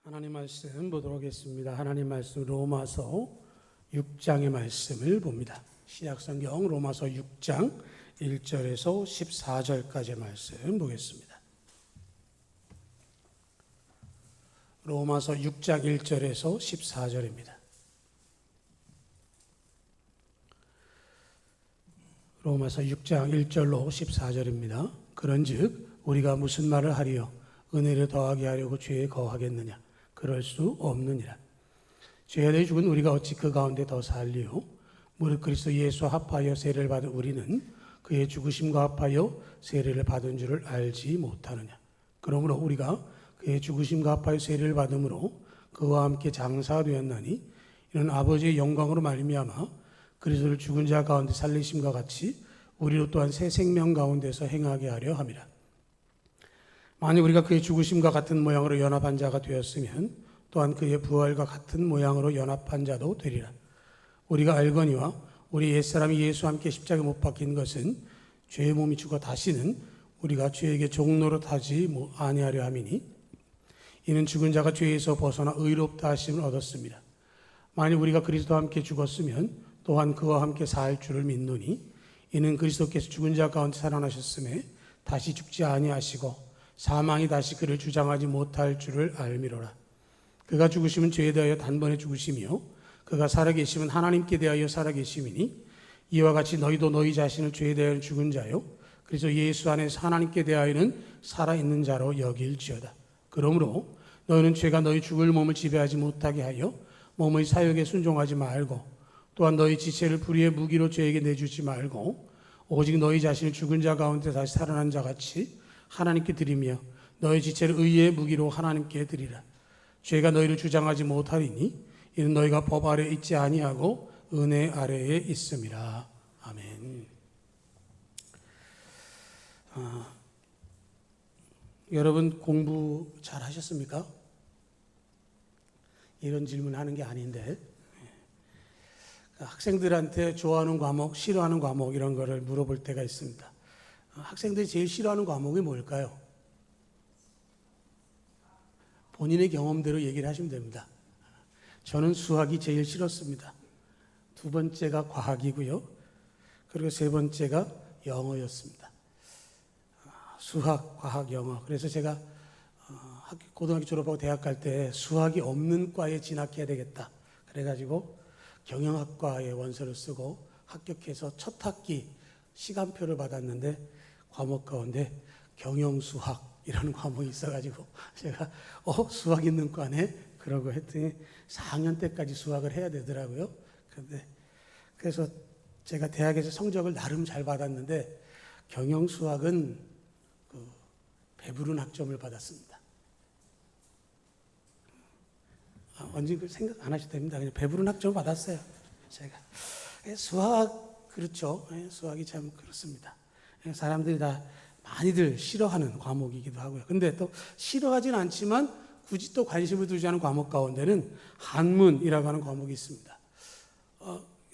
하나님 말씀 보도록 하겠습니다. 하나님 말씀 로마서 6장의 말씀을 봅니다. 신약성경 로마서 6장 1절에서 14절까지의 말씀 보겠습니다. 로마서 6장 1절에서 14절입니다. 로마서 6장 1절로 14절입니다. 그런즉 우리가 무슨 말을 하리요? 은혜를 더하게 하려고 죄에 거하겠느냐? 그럴 수 없느니라. 죄에 대해 죽은 우리가 어찌 그 가운데 더 살리요? 무릇 그리스도 예수와 합하여 세례를 받은 우리는 그의 죽으심과 합하여 세례를 받은 줄을 알지 못하느냐? 그러므로 우리가 그의 죽으심과 합하여 세례를 받음으로 그와 함께 장사가 되었나니 이는 아버지의 영광으로 말미암아 그리스도를 죽은 자 가운데 살리심과 같이 우리로 또한 새 생명 가운데서 행하게 하려 함이라. 만약 우리가 그의 죽으심과 같은 모양으로 연합한 자가 되었으면 또한 그의 부활과 같은 모양으로 연합한 자도 되리라. 우리가 알거니와 우리 옛사람이 예수와 함께 십자가에 못 박힌 것은 죄의 몸이 죽어 다시는 우리가 죄에게 종노릇하지 아니하려 함이니 이는 죽은 자가 죄에서 벗어나 의롭다 하심을 얻었습니다. 만약 우리가 그리스도와 함께 죽었으면 또한 그와 함께 살 줄을 믿노니 이는 그리스도께서 죽은 자 가운데 살아나셨음에 다시 죽지 아니하시고 사망이 다시 그를 주장하지 못할 줄을 알미로라. 그가 죽으심은 죄에 대하여 단번에 죽으심이요 그가 살아계심은 하나님께 대하여 살아계심이니 이와 같이 너희도 너희 자신을 죄에 대하여 죽은 자요 그래서 예수 안에서 하나님께 대하여는 살아있는 자로 여길지어다. 그러므로 너희는 죄가 너희 죽을 몸을 지배하지 못하게 하여 몸의 사욕에 순종하지 말고 또한 너희 지체를 불의의 무기로 죄에게 내주지 말고 오직 너희 자신을 죽은 자 가운데 다시 살아난 자같이 하나님께 드리며 너희 지체를 의의 무기로 하나님께 드리라. 죄가 너희를 주장하지 못하리니 이는 너희가 법 아래에 있지 아니하고 은혜 아래에 있음이라. 아멘. 여러분 공부 잘 하셨습니까? 이런 질문하는 게 아닌데 학생들한테 좋아하는 과목, 싫어하는 과목 이런 거를 물어볼 때가 있습니다. 학생들이 제일 싫어하는 과목이 뭘까요? 본인의 경험대로 얘기를 하시면 됩니다. 저는 수학이 제일 싫었습니다. 두 번째가 과학이고요. 그리고 세 번째가 영어였습니다. 수학, 과학, 영어. 그래서 제가 고등학교 졸업하고 대학 갈 때 수학이 없는 과에 진학해야 되겠다. 그래가지고 경영학과에 원서를 쓰고 합격해서 첫 학기 시간표를 받았는데 과목 가운데 경영수학이라는 과목이 있어가지고 제가 수학 있는 과네? 그러고 했더니 4학년 때까지 수학을 해야 되더라고요. 그래서 제가 대학에서 성적을 나름 잘 받았는데 경영수학은 배부른 학점을 받았습니다. 언제 생각 안 하셔도 됩니다. 그냥 배부른 학점을 받았어요. 제가 수학 그렇죠. 수학이 참 그렇습니다. 사람들이 다 많이들 싫어하는 과목이기도 하고요. 근데 또 싫어하진 않지만 굳이 또 관심을 두지 않은 과목 가운데는 한문이라고 하는 과목이 있습니다.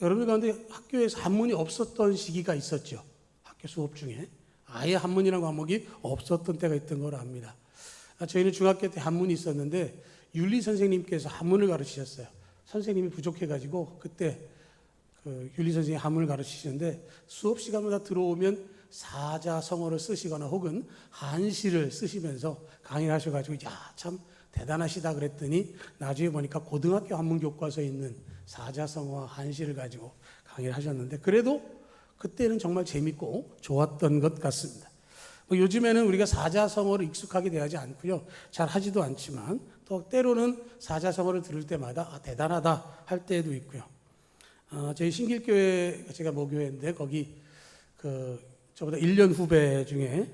여러분들 가운데 학교에서 한문이 없었던 시기가 있었죠. 학교 수업 중에 아예 한문이라는 과목이 없었던 때가 있던 걸 압니다. 저희는 중학교 때 한문이 있었는데 윤리 선생님께서 한문을 가르치셨어요. 선생님이 부족해가지고 그때 윤리 선생님이 한문을 가르치시는데 수업 시간마다 들어오면 사자성어를 쓰시거나 혹은 한시를 쓰시면서 강의를 하셔가지고 참 대단하시다 그랬더니 나중에 보니까 고등학교 한문 교과서에 있는 사자성어와 한시를 가지고 강의를 하셨는데 그래도 그때는 정말 재밌고 좋았던 것 같습니다. 요즘에는 우리가 사자성어를 익숙하게 대하지 않고요. 잘 하지도 않지만 또 때로는 사자성어를 들을 때마다 대단하다 할 때도 있고요. 저희 신길교회 제가 모교회인데 거기 저보다 1년 후배 중에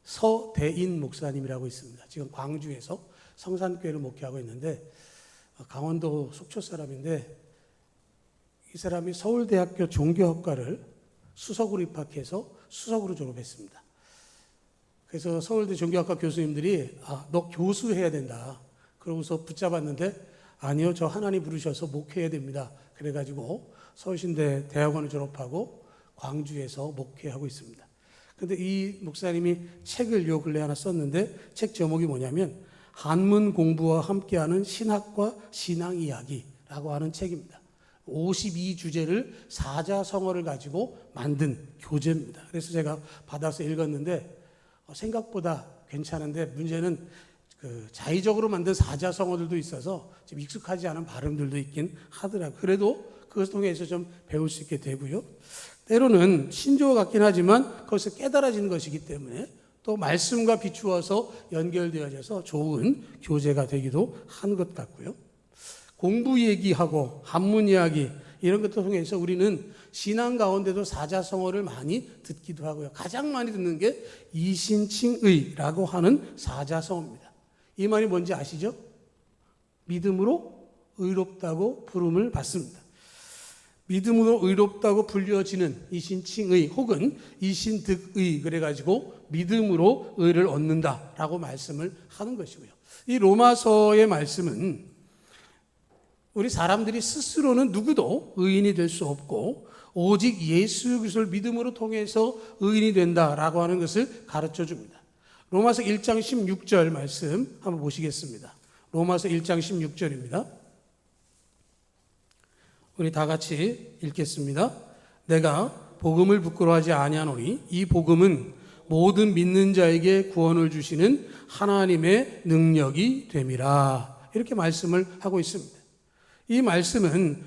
서대인 목사님이라고 있습니다. 지금 광주에서 성산교회를 목회하고 있는데 강원도 속초 사람인데 이 사람이 서울대학교 종교학과를 수석으로 입학해서 수석으로 졸업했습니다. 그래서 서울대 종교학과 교수님들이 너 교수해야 된다. 그러고서 붙잡았는데 아니요, 저 하나님 부르셔서 목회해야 됩니다. 그래가지고 서울신대 대학원을 졸업하고 광주에서 목회하고 있습니다. 그런데 이 목사님이 책을 요 근래 하나 썼는데 책 제목이 뭐냐면 한문 공부와 함께하는 신학과 신앙 이야기라고 하는 책입니다. 52주제를 사자성어를 가지고 만든 교재입니다. 그래서 제가 받아서 읽었는데 생각보다 괜찮은데 문제는 자의적으로 만든 사자성어들도 있어서 좀 익숙하지 않은 발음들도 있긴 하더라고요. 그래도 그것을 통해서 좀 배울 수 있게 되고요. 때로는 신조어 같긴 하지만 거기서 깨달아지는 것이기 때문에 또 말씀과 비추어서 연결되어져서 좋은 교재가 되기도 한 것 같고요. 공부 얘기하고 한문 이야기 이런 것도 통해서 우리는 신앙 가운데도 사자성어를 많이 듣기도 하고요. 가장 많이 듣는 게 이신칭의라고 하는 사자성어입니다. 이 말이 뭔지 아시죠? 믿음으로 의롭다고 부름을 받습니다. 믿음으로 의롭다고 불려지는 이신칭의 혹은 이신득의 그래가지고 믿음으로 의를 얻는다라고 말씀을 하는 것이고요. 이 로마서의 말씀은 우리 사람들이 스스로는 누구도 의인이 될 수 없고 오직 예수 그리스도를 믿음으로 통해서 의인이 된다라고 하는 것을 가르쳐 줍니다. 로마서 1장 16절 말씀 한번 보시겠습니다. 로마서 1장 16절입니다. 우리 다 같이 읽겠습니다. 내가 복음을 부끄러워하지 아니하노니 이 복음은 모든 믿는 자에게 구원을 주시는 하나님의 능력이 됨이라. 이렇게 말씀을 하고 있습니다. 이 말씀은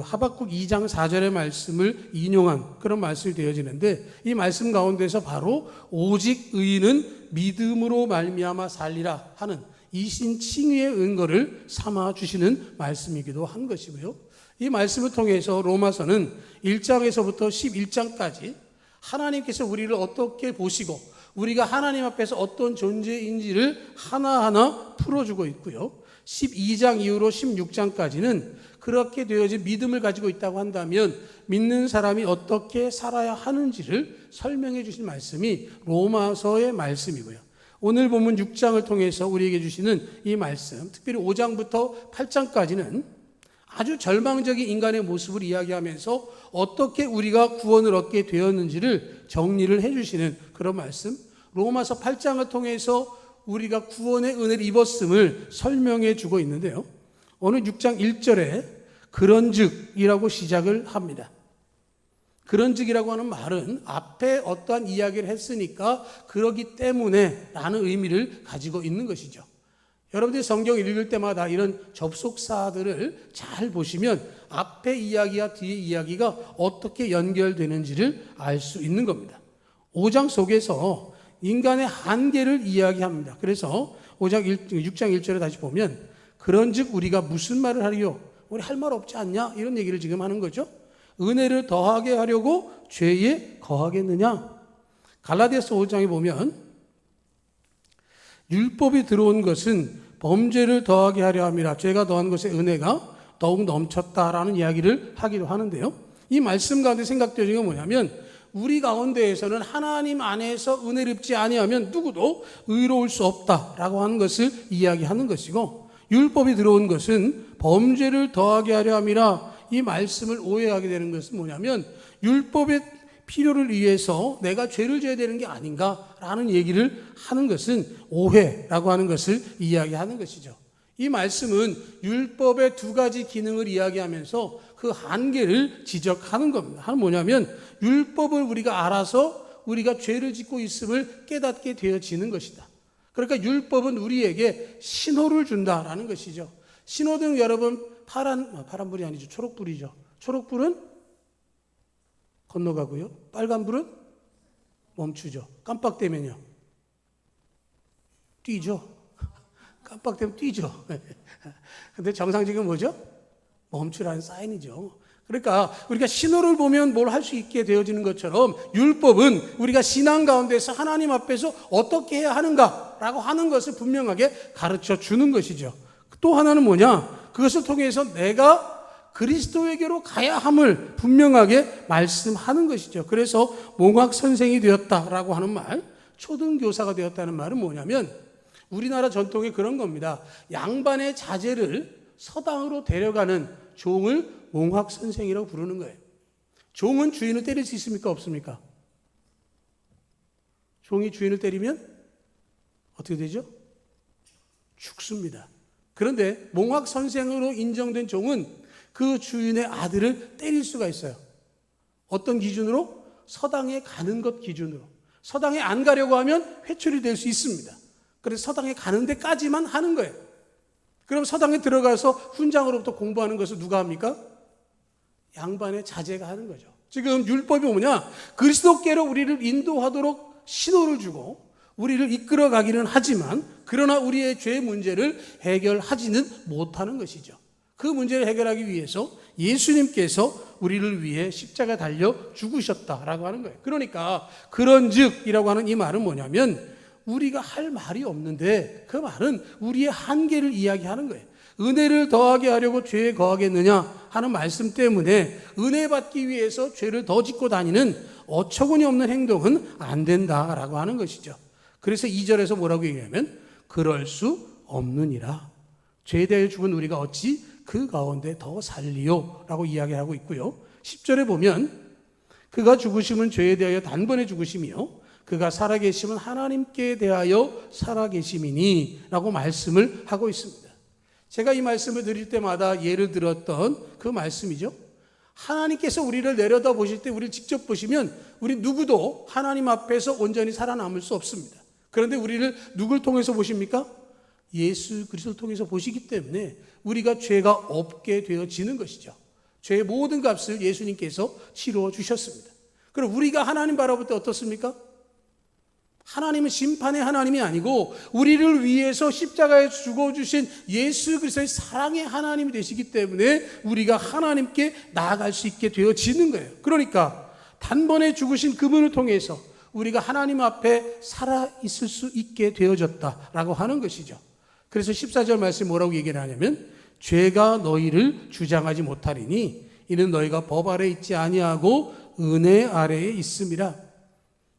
하박국 2장 4절의 말씀을 인용한 그런 말씀이 되어지는데 이 말씀 가운데서 바로 오직 의인은 믿음으로 말미암아 살리라 하는 이신칭의의 은거를 삼아 주시는 말씀이기도 한 것이고요. 이 말씀을 통해서 로마서는 1장에서부터 11장까지 하나님께서 우리를 어떻게 보시고 우리가 하나님 앞에서 어떤 존재인지를 하나하나 풀어주고 있고요. 12장 이후로 16장까지는 그렇게 되어진 믿음을 가지고 있다고 한다면 믿는 사람이 어떻게 살아야 하는지를 설명해 주신 말씀이 로마서의 말씀이고요. 오늘 본문 6장을 통해서 우리에게 주시는 이 말씀, 특별히 5장부터 8장까지는 아주 절망적인 인간의 모습을 이야기하면서 어떻게 우리가 구원을 얻게 되었는지를 정리를 해주시는 그런 말씀, 로마서 8장을 통해서 우리가 구원의 은혜를 입었음을 설명해 주고 있는데요. 오늘 6장 1절에 그런즉이라고 시작을 합니다. 그런즉이라고 하는 말은 앞에 어떠한 이야기를 했으니까 그러기 때문에 라는 의미를 가지고 있는 것이죠. 여러분들이 성경을 읽을 때마다 이런 접속사들을 잘 보시면 앞에 이야기와 뒤에 이야기가 어떻게 연결되는지를 알 수 있는 겁니다. 5장 속에서 인간의 한계를 이야기합니다. 그래서 6장 1절에 다시 보면 그런즉 우리가 무슨 말을 하리요? 우리 할 말 없지 않냐? 이런 얘기를 지금 하는 거죠. 은혜를 더하게 하려고 죄에 거하겠느냐? 갈라디아서 5장에 보면 율법이 들어온 것은 범죄를 더하게 하려 함이라. 죄가 더한 것에 은혜가 더욱 넘쳤다라는 이야기를 하기도 하는데요. 이 말씀 가운데 생각되는 건 뭐냐면 우리 가운데에서는 하나님 안에서 은혜를 입지 아니하면 누구도 의로울 수 없다라고 하는 것을 이야기하는 것이고 율법이 들어온 것은 범죄를 더하게 하려 함이라. 이 말씀을 오해하게 되는 것은 뭐냐면 율법의 필요를 위해서 내가 죄를 져야 되는 게 아닌가라는 얘기를 하는 것은 오해라고 하는 것을 이야기하는 것이죠. 이 말씀은 율법의 두 가지 기능을 이야기하면서 그 한계를 지적하는 겁니다. 하는 뭐냐면 율법을 우리가 알아서 우리가 죄를 짓고 있음을 깨닫게 되어지는 것이다. 그러니까 율법은 우리에게 신호를 준다라는 것이죠. 신호등 여러분 파란불이 아니죠. 초록불이죠. 초록불은 건너가고요. 빨간불은 멈추죠. 깜빡되면요. 뛰죠. 깜빡되면 뛰죠. 근데 정상적인 뭐죠? 멈추라는 사인이죠. 그러니까 우리가 신호를 보면 뭘 할 수 있게 되어지는 것처럼 율법은 우리가 신앙 가운데서 하나님 앞에서 어떻게 해야 하는가라고 하는 것을 분명하게 가르쳐 주는 것이죠. 또 하나는 뭐냐? 그것을 통해서 내가 그리스도에게로 가야 함을 분명하게 말씀하는 것이죠. 그래서 몽학 선생이 되었다라고 하는 말, 초등교사가 되었다는 말은 뭐냐면 우리나라 전통에 그런 겁니다. 양반의 자제를 서당으로 데려가는 종을 몽학 선생이라고 부르는 거예요. 종은 주인을 때릴 수 있습니까? 없습니까? 종이 주인을 때리면 어떻게 되죠? 죽습니다. 그런데 몽학 선생으로 인정된 종은 그 주인의 아들을 때릴 수가 있어요. 어떤 기준으로? 서당에 가는 것 기준으로. 서당에 안 가려고 하면 회초리 될 수 있습니다. 그래서 서당에 가는 데까지만 하는 거예요. 그럼 서당에 들어가서 훈장으로부터 공부하는 것을 누가 합니까? 양반의 자제가 하는 거죠. 지금 율법이 뭐냐? 그리스도께로 우리를 인도하도록 신호를 주고 우리를 이끌어 가기는 하지만 그러나 우리의 죄 문제를 해결하지는 못하는 것이죠. 그 문제를 해결하기 위해서 예수님께서 우리를 위해 십자가 달려 죽으셨다라고 하는 거예요. 그러니까 그런즉이라고 하는 이 말은 뭐냐면 우리가 할 말이 없는데 그 말은 우리의 한계를 이야기하는 거예요. 은혜를 더하게 하려고 죄에 거하겠느냐 하는 말씀 때문에 은혜 받기 위해서 죄를 더 짓고 다니는 어처구니 없는 행동은 안 된다라고 하는 것이죠. 그래서 2절에서 뭐라고 얘기하면 그럴 수 없느니라. 죄에 대하여 죽은 우리가 어찌 그 가운데 더 살리요 라고 이야기하고 있고요. 10절에 보면 그가 죽으심은 죄에 대하여 단번에 죽으심이요 그가 살아계심은 하나님께 대하여 살아계심이니 라고 말씀을 하고 있습니다. 제가 이 말씀을 드릴 때마다 예를 들었던 그 말씀이죠. 하나님께서 우리를 내려다 보실 때 우리를 직접 보시면 우리 누구도 하나님 앞에서 온전히 살아남을 수 없습니다. 그런데 우리를 누굴 통해서 보십니까? 예수 그리스도를 통해서 보시기 때문에 우리가 죄가 없게 되어지는 것이죠. 죄의 모든 값을 예수님께서 치루어 주셨습니다. 그럼 우리가 하나님 바라볼 때 어떻습니까? 하나님은 심판의 하나님이 아니고 우리를 위해서 십자가에 죽어주신 예수 그리스도의 사랑의 하나님이 되시기 때문에 우리가 하나님께 나아갈 수 있게 되어지는 거예요. 그러니까 단번에 죽으신 그분을 통해서 우리가 하나님 앞에 살아있을 수 있게 되어졌다라고 하는 것이죠. 그래서 14절 말씀이 뭐라고 얘기를 하냐면 죄가 너희를 주장하지 못하리니 이는 너희가 법 아래에 있지 아니하고 은혜 아래에 있음이라.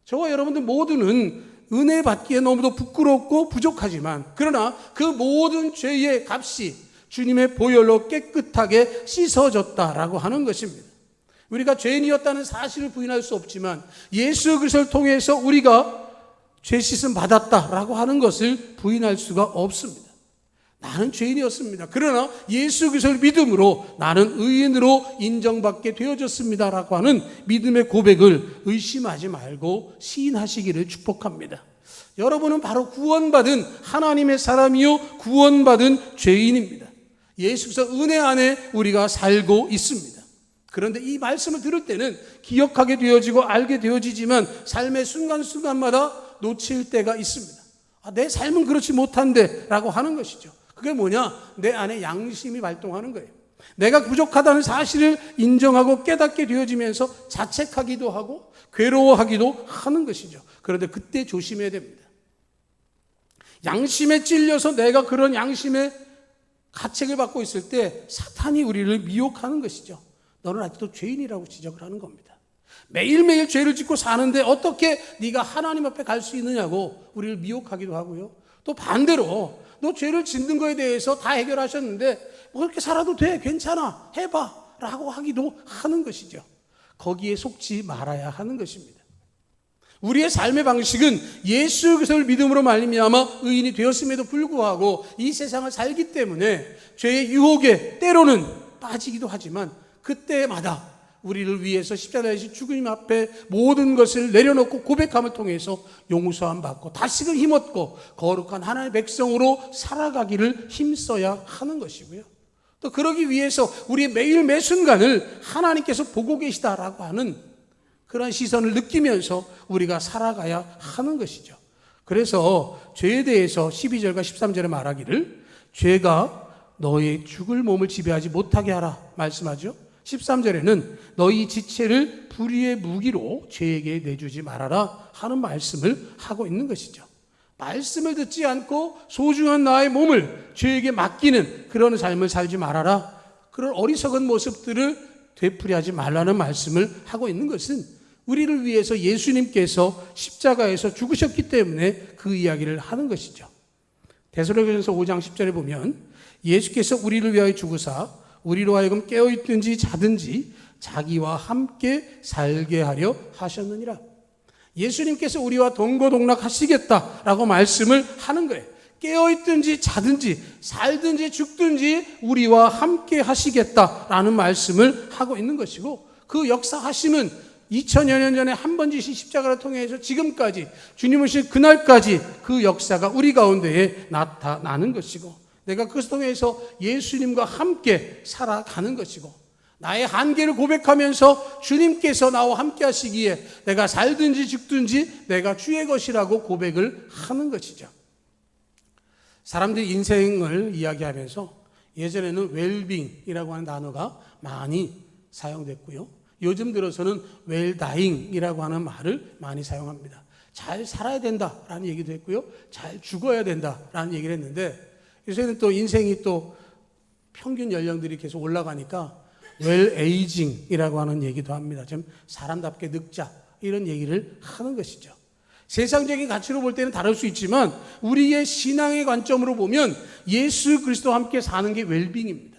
저와 여러분들 모두는 은혜 받기에 너무도 부끄럽고 부족하지만 그러나 그 모든 죄의 값이 주님의 보혈로 깨끗하게 씻어졌다라고 하는 것입니다. 우리가 죄인이었다는 사실을 부인할 수 없지만 예수 그리스도를 통해서 우리가 죄 씻음 받았다라고 하는 것을 부인할 수가 없습니다. 나는 죄인이었습니다. 그러나 예수 그리스도를 믿음으로 나는 의인으로 인정받게 되어졌습니다라고 하는 믿음의 고백을 의심하지 말고 시인하시기를 축복합니다. 여러분은 바로 구원받은 하나님의 사람이요 구원받은 죄인입니다. 예수 그리스도 은혜 안에 우리가 살고 있습니다. 그런데 이 말씀을 들을 때는 기억하게 되어지고 알게 되어지지만 삶의 순간순간마다 놓칠 때가 있습니다. 내 삶은 그렇지 못한데 라고 하는 것이죠. 그게 뭐냐? 내 안에 양심이 발동하는 거예요. 내가 부족하다는 사실을 인정하고 깨닫게 되어지면서 자책하기도 하고 괴로워하기도 하는 것이죠. 그런데 그때 조심해야 됩니다. 양심에 찔려서 내가 그런 양심의 가책을 받고 있을 때 사탄이 우리를 미혹하는 것이죠. 너는 아직도 죄인이라고 지적을 하는 겁니다. 매일매일 죄를 짓고 사는데 어떻게 네가 하나님 앞에 갈 수 있느냐고 우리를 미혹하기도 하고요. 또 반대로 너 죄를 짓는 거에 대해서 다 해결하셨는데 뭐 그렇게 살아도 돼, 괜찮아, 해봐 라고 하기도 하는 것이죠. 거기에 속지 말아야 하는 것입니다. 우리의 삶의 방식은 예수 그리스도를 믿음으로 말미암아 의인이 되었음에도 불구하고 이 세상을 살기 때문에 죄의 유혹에 때로는 빠지기도 하지만 그때마다 우리를 위해서 십자가에서 주님 앞에 모든 것을 내려놓고 고백함을 통해서 용서함 받고 다시금 힘없고 거룩한 하나님의 백성으로 살아가기를 힘써야 하는 것이고요. 또 그러기 위해서 우리 매일 매 순간을 하나님께서 보고 계시다라고 하는 그런 시선을 느끼면서 우리가 살아가야 하는 것이죠. 그래서 죄에 대해서 12절과 13절에 말하기를 죄가 너의 죽을 몸을 지배하지 못하게 하라 말씀하죠. 13절에는 너희 지체를 불의의 무기로 죄에게 내주지 말아라 하는 말씀을 하고 있는 것이죠. 말씀을 듣지 않고 소중한 나의 몸을 죄에게 맡기는 그런 삶을 살지 말아라. 그런 어리석은 모습들을 되풀이하지 말라는 말씀을 하고 있는 것은 우리를 위해서 예수님께서 십자가에서 죽으셨기 때문에 그 이야기를 하는 것이죠. 데살로니가전서 5장 10절에 보면 예수께서 우리를 위하여 죽으사 우리로 하여금 깨어있든지 자든지 자기와 함께 살게 하려 하셨느니라. 예수님께서 우리와 동거동락하시겠다라고 말씀을 하는 거예요. 깨어있든지 자든지 살든지 죽든지 우리와 함께 하시겠다라는 말씀을 하고 있는 것이고, 그 역사하심은 2000여 년 전에 한 번 지신 십자가를 통해서 지금까지 주님 오실 그날까지 그 역사가 우리 가운데에 나타나는 것이고, 내가 그것을 통해서 예수님과 함께 살아가는 것이고, 나의 한계를 고백하면서 주님께서 나와 함께 하시기에 내가 살든지 죽든지 내가 주의 것이라고 고백을 하는 것이죠. 사람들이 인생을 이야기하면서 예전에는 웰빙이라고 하는 단어가 많이 사용됐고요, 요즘 들어서는 웰다잉이라고 하는 말을 많이 사용합니다. 잘 살아야 된다라는 얘기도 했고요, 잘 죽어야 된다라는 얘기를 했는데, 요새는 또 인생이 또 평균 연령들이 계속 올라가니까 웰에이징이라고 하는 얘기도 합니다. 좀 사람답게 늙자, 이런 얘기를 하는 것이죠. 세상적인 가치로 볼 때는 다를 수 있지만 우리의 신앙의 관점으로 보면 예수 그리스도와 함께 사는 게 웰빙입니다.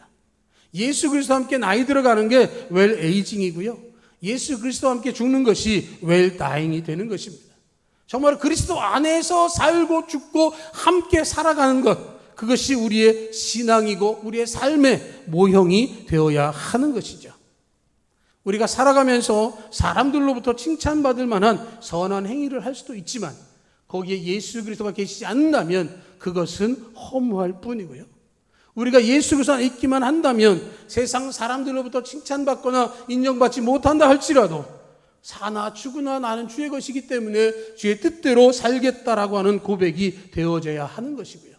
예수 그리스도와 함께 나이 들어가는 게 웰에이징이고요, 예수 그리스도와 함께 죽는 것이 웰다잉이 되는 것입니다. 정말 그리스도 안에서 살고 죽고 함께 살아가는 것, 그것이 우리의 신앙이고 우리의 삶의 모형이 되어야 하는 것이죠. 우리가 살아가면서 사람들로부터 칭찬받을 만한 선한 행위를 할 수도 있지만 거기에 예수 그리스도가 계시지 않는다면 그것은 허무할 뿐이고요, 우리가 예수 그리스도 안에 있기만 한다면 세상 사람들로부터 칭찬받거나 인정받지 못한다 할지라도 사나 죽으나 나는 주의 것이기 때문에 주의 뜻대로 살겠다라고 하는 고백이 되어져야 하는 것이고요.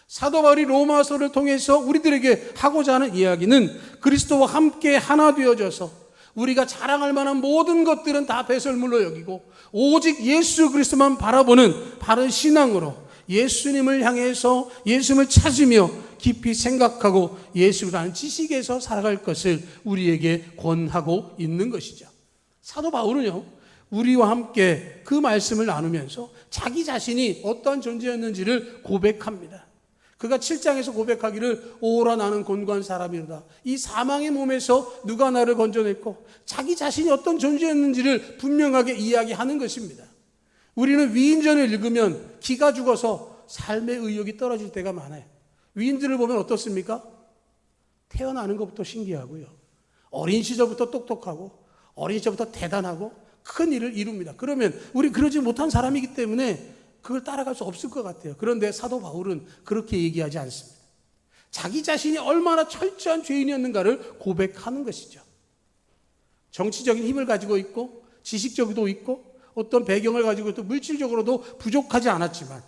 사도 바울이 로마서를 통해서 우리들에게 하고자 하는 이야기는 그리스도와 함께 하나 되어져서 우리가 자랑할 만한 모든 것들은 다 배설물로 여기고 오직 예수 그리스도만 바라보는 바른 신앙으로 예수님을 향해서 예수님을 찾으며 깊이 생각하고 예수라는 지식에서 살아갈 것을 우리에게 권하고 있는 것이죠. 사도 바울은요, 우리와 함께 그 말씀을 나누면서 자기 자신이 어떠한 존재였는지를 고백합니다. 그가 7장에서 고백하기를 오라 나는 곤고한 사람이로다. 이 사망의 몸에서 누가 나를 건져냈고, 자기 자신이 어떤 존재였는지를 분명하게 이야기하는 것입니다. 우리는 위인전을 읽으면 기가 죽어서 삶의 의욕이 떨어질 때가 많아요. 위인들을 보면 어떻습니까? 태어나는 것부터 신기하고요, 어린 시절부터 똑똑하고 어린 시절부터 대단하고 큰 일을 이룹니다. 그러면 우리 그러지 못한 사람이기 때문에 그걸 따라갈 수 없을 것 같아요. 그런데 사도 바울은 그렇게 얘기하지 않습니다. 자기 자신이 얼마나 철저한 죄인이었는가를 고백하는 것이죠. 정치적인 힘을 가지고 있고 지식적으로도 있고 어떤 배경을 가지고 있고 물질적으로도 부족하지 않았지만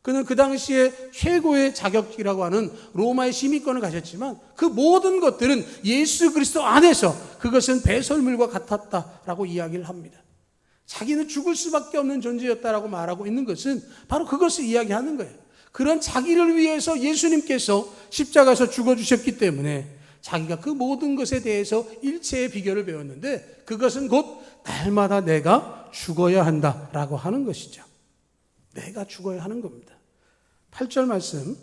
그는 그 당시에 최고의 자격이라고 하는 로마의 시민권을 가졌지만 그 모든 것들은 예수 그리스도 안에서 그것은 배설물과 같았다라고 이야기를 합니다. 자기는 죽을 수밖에 없는 존재였다라고 말하고 있는 것은 바로 그것을 이야기하는 거예요. 그런 자기를 위해서 예수님께서 십자가에서 죽어주셨기 때문에 자기가 그 모든 것에 대해서 일체의 비결을 배웠는데 그것은 곧 날마다 내가 죽어야 한다라고 하는 것이죠. 내가 죽어야 하는 겁니다. 8절 말씀,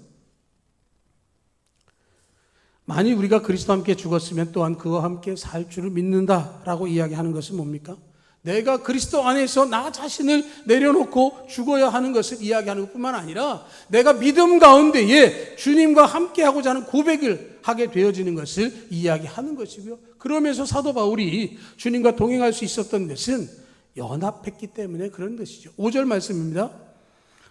만일 우리가 그리스도와 함께 죽었으면 또한 그와 함께 살 줄을 믿는다라고 이야기하는 것은 뭡니까? 내가 그리스도 안에서 나 자신을 내려놓고 죽어야 하는 것을 이야기하는 것뿐만 아니라 내가 믿음 가운데에 주님과 함께하고자 하는 고백을 하게 되어지는 것을 이야기하는 것이고요. 그러면서 사도 바울이 주님과 동행할 수 있었던 것은 연합했기 때문에 그런 것이죠. 5절 말씀입니다.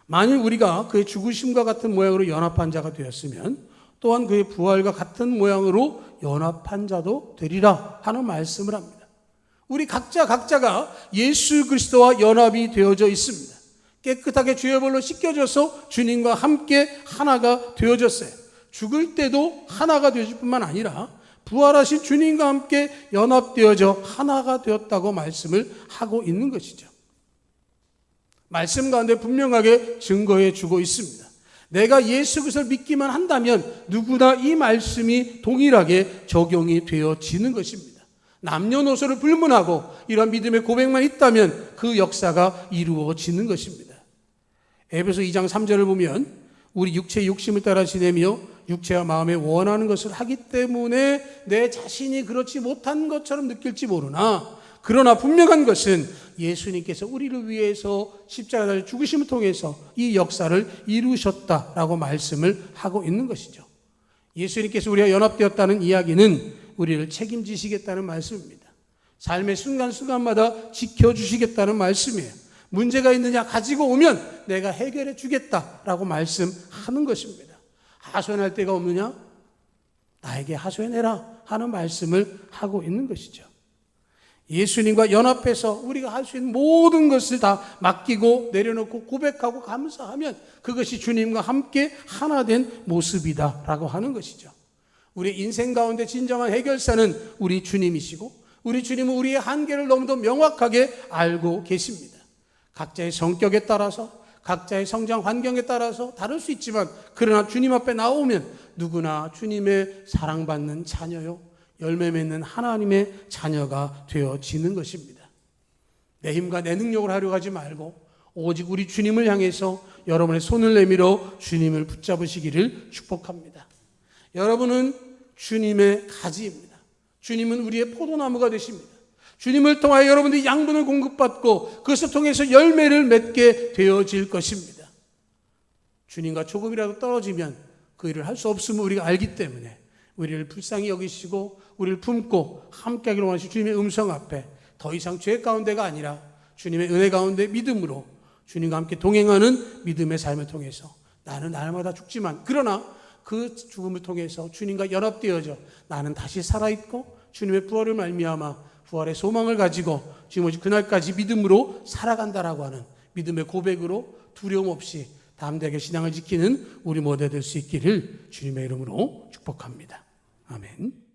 만일 우리가 그의 죽으심과 같은 모양으로 연합한 자가 되었으면 또한 그의 부활과 같은 모양으로 연합한 자도 되리라 하는 말씀을 합니다. 우리 각자가 예수 그리스도와 연합이 되어져 있습니다. 깨끗하게 죄의 벌로 씻겨져서 주님과 함께 하나가 되어졌어요. 죽을 때도 하나가 되어질 뿐만 아니라 부활하신 주님과 함께 연합되어져 하나가 되었다고 말씀을 하고 있는 것이죠. 말씀 가운데 분명하게 증거해 주고 있습니다. 내가 예수 그리스도를 믿기만 한다면 누구나 이 말씀이 동일하게 적용이 되어지는 것입니다. 남녀노소를 불문하고 이런 믿음의 고백만 있다면 그 역사가 이루어지는 것입니다. 에베소 2장 3절을 보면 우리 육체의 욕심을 따라 지내며 육체와 마음에 원하는 것을 하기 때문에 내 자신이 그렇지 못한 것처럼 느낄지 모르나 그러나 분명한 것은 예수님께서 우리를 위해서 십자가를 죽으심을 통해서 이 역사를 이루셨다라고 말씀을 하고 있는 것이죠. 예수님께서 우리가 연합되었다는 이야기는 우리를 책임지시겠다는 말씀입니다. 삶의 순간순간마다 지켜주시겠다는 말씀이에요. 문제가 있느냐 가지고 오면 내가 해결해 주겠다라고 말씀하는 것입니다. 하소연할 데가 없느냐? 나에게 하소연해라 하는 말씀을 하고 있는 것이죠. 예수님과 연합해서 우리가 할 수 있는 모든 것을 다 맡기고 내려놓고 고백하고 감사하면 그것이 주님과 함께 하나 된 모습이다라고 하는 것이죠. 우리 인생 가운데 진정한 해결사는 우리 주님이시고 우리 주님은 우리의 한계를 너무도 명확하게 알고 계십니다. 각자의 성격에 따라서 각자의 성장 환경에 따라서 다를 수 있지만 그러나 주님 앞에 나오면 누구나 주님의 사랑받는 자녀요 열매 맺는 하나님의 자녀가 되어지는 것입니다. 내 힘과 내 능력을 하려고 하지 말고 오직 우리 주님을 향해서 여러분의 손을 내밀어 주님을 붙잡으시기를 축복합니다. 여러분은 주님의 가지입니다. 주님은 우리의 포도나무가 되십니다. 주님을 통하여 여러분들이 양분을 공급받고 그것을 통해서 열매를 맺게 되어질 것입니다. 주님과 조금이라도 떨어지면 그 일을 할 수 없음을 우리가 알기 때문에 우리를 불쌍히 여기시고 우리를 품고 함께하기를 원하시는 주님의 음성 앞에 더 이상 죄 가운데가 아니라 주님의 은혜 가운데 믿음으로 주님과 함께 동행하는 믿음의 삶을 통해서 나는 날마다 죽지만 그러나 그 죽음을 통해서 주님과 연합되어져 나는 다시 살아있고 주님의 부활을 말미암아 부활의 소망을 가지고 지금 오직 그날까지 믿음으로 살아간다라고 하는 믿음의 고백으로 두려움 없이 담대하게 신앙을 지키는 우리 모두 될 수 있기를 주님의 이름으로 축복합니다. 아멘.